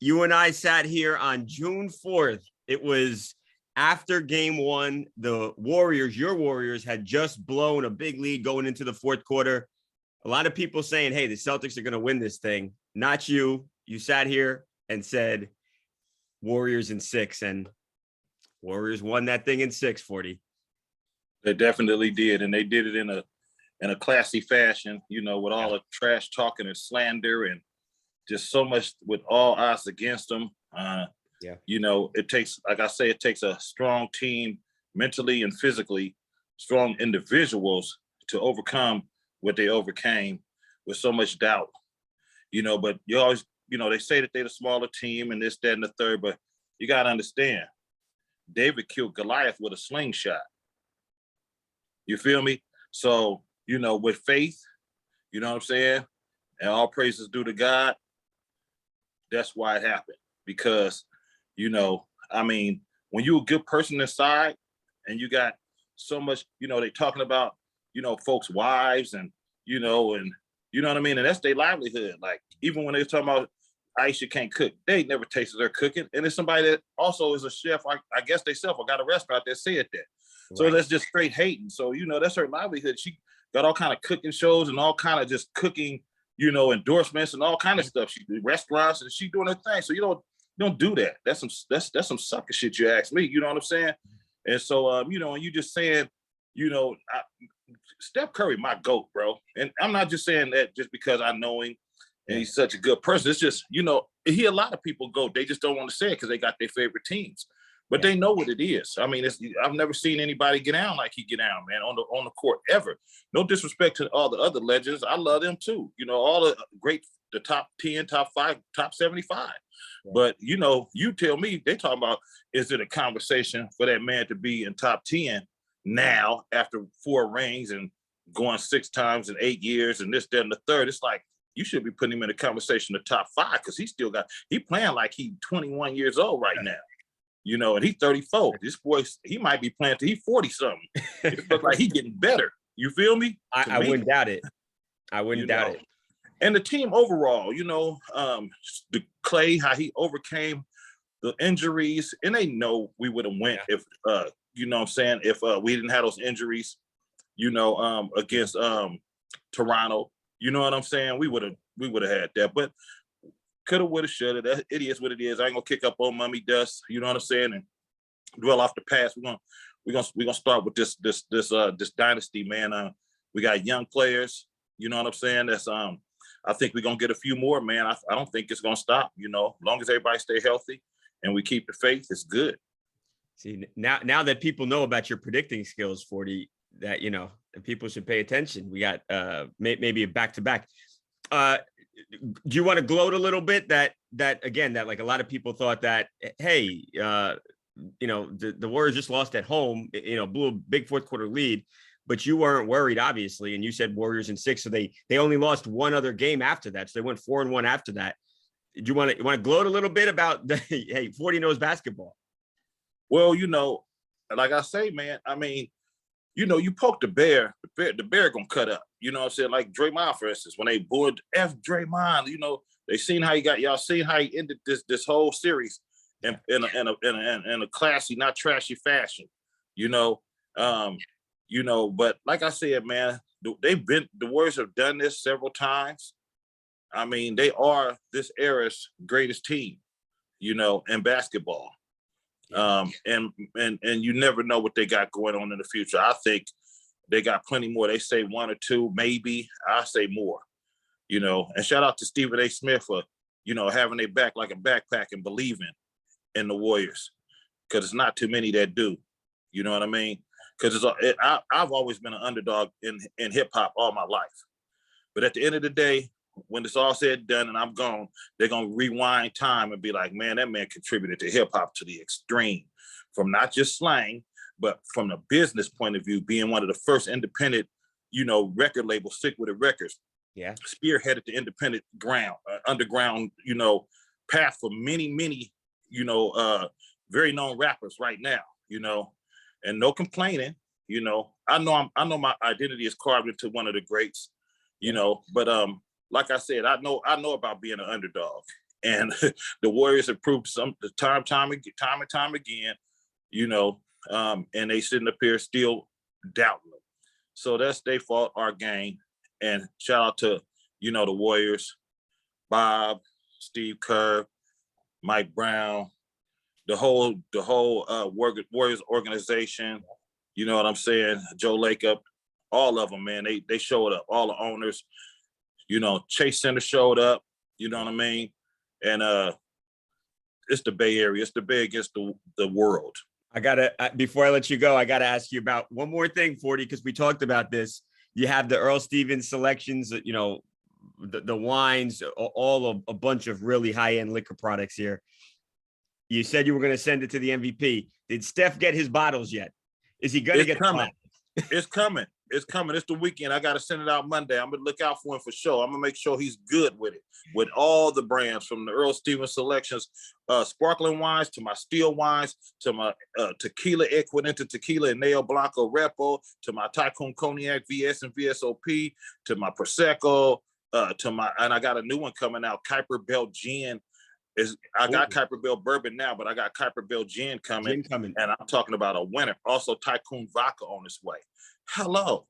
you and I sat here on June 4th. It was after game one. The Warriors, your Warriors, had just blown a big lead going into the fourth quarter. A lot of people saying, hey, the Celtics are going to win this thing. Not you. You sat here and said Warriors in 6, and Warriors won that thing in 6, 40. They definitely did, and they did it in a classy fashion, with all the trash talking and slander and just so much with all odds against them. It takes, like I say, it takes a strong team mentally and physically, strong individuals to overcome what they overcame with so much doubt. But you always, they say that they're the smaller team and this, that, and the third, but you got to understand, David killed Goliath with a slingshot. You feel me? So, with faith, you know what I'm saying? And all praises due to God. That's why it happened. Because, when you're a good person inside and you got so much, they talking about, folks' wives and you know what I mean? And that's their livelihood. Like, even when they talking about Aisha can't cook, they never tasted her cooking. And it's somebody that also is a chef. I guess they self or got a restaurant that said that. Right. So that's just straight hating. So, that's her livelihood. She got all kind of cooking shows and all kind of just cooking, endorsements and all kind of stuff. She do restaurants and she doing her thing. So you don't do that. That's some sucker shit, you ask me. You know what I'm saying? And so and you just saying, Steph Curry, my GOAT, bro. And I'm not just saying that just because I know him and he's such a good person. It's just, he a lot of people GOAT. They just don't want to say it because they got their favorite teams. But they know what it is. I mean, I've never seen anybody get down like he get down, man, on the court ever. No disrespect to all the other legends. I love them too. All the great, the top 10, top 5, top 75. Yeah. But, you tell me, they talking about, is it a conversation for that man to be in top 10 now after 4 rings and going 6 times in 8 years and this, that, and the third? It's like, you should be putting him in the conversation of top 5 because he playing like he's 21 years old right now. And he's 34. This boy, he might be playing till he's 40 something. It looks like he's getting better. You feel me? I wouldn't doubt it. I wouldn't doubt it. And the team overall, the Clay, how he overcame the injuries, and they know we would have went if if we didn't have those injuries, against Toronto. You know what I'm saying? We would have had that, but coulda, woulda, shoulda. It is what it is. I ain't gonna kick up on mummy dust. You know what I'm saying? And dwell off the past. We're gonna start with this dynasty, man. We got young players. You know what I'm saying? That's I think we're gonna get a few more, man. I don't think it's gonna stop. As long as everybody stay healthy and we keep the faith, it's good. See, now that people know about your predicting skills, 40, that people should pay attention. We got maybe a back-to-back. Do you want to gloat a little bit that like a lot of people thought that, hey, the Warriors just lost at home, blew a big fourth quarter lead, but you weren't worried, obviously, and you said Warriors in 6, so they only lost one other game after that, so they went 4-1 after that. Do you want to gloat a little bit about hey, 40 knows basketball? Well, like I say, man, I mean, you poke the bear gonna cut up. You know what I'm saying? Like Draymond, for instance, when they booed F Draymond, they seen how y'all seen how he ended this whole series in a classy, not trashy fashion. But like I said, man, the Warriors have done this several times. I mean, they are this era's greatest team, in basketball. And you never know what they got going on in the future. I think they got plenty more. They say 1 or 2, maybe. I say more, and shout out to Stephen A. Smith for, having their back like a backpack and believing in the Warriors, because it's not too many that do. You know what I mean? Because I've always been an underdog in hip hop all my life. But at the end of the day, when it's all said and done and I'm gone, they're going to rewind time and be like, man, that man contributed to hip hop to the extreme, from not just slang, but from the business point of view, being one of the first independent, record labels, Stick With It Records. Yeah. Spearheaded the independent underground, path for many, very known rappers right now, and no complaining, I know my identity is carved into one of the greats, but like I said, I know about being an underdog, And the Warriors have proved some time and time again, you know, and they sitting up here still doubting them. So that's their fault, our game. And shout out to, you know, the Warriors, Bob, Steve Kerr, Mike Brown, the whole Warriors organization. You know what I'm saying? Joe Lacob, all of them, man. They showed up. All the owners. You know, Chase Center showed up. You know what I mean? And it's the Bay Area. It's the Bay against the world. Before I let you go, I gotta ask you about one more thing, 40, because we talked about this. You have the Earl Stevens selections, you know, the wines, all a bunch of really high-end liquor products here. You said you were going to send it to the MVP. Did Steph get his bottles yet? Is he going to get coming? It's coming. It's coming. It's the weekend. I got to send it out Monday. I'm going to look out for him for sure. I'm going to make sure he's good with it, with all the brands, from the Earl Stevens selections, sparkling wines, to my still wines, to my tequila, Equineta tequila and Neo Blanco Repo, to my Tycoon Cognac VS and VSOP, to my Prosecco, and I got a new one coming out, Kuiper Belt Gin. I got Kuiper Belt Bourbon now, but I got Kuiper Belt Gin coming. And I'm talking about a winner. Also, Tycoon Vodka on its way. Hello.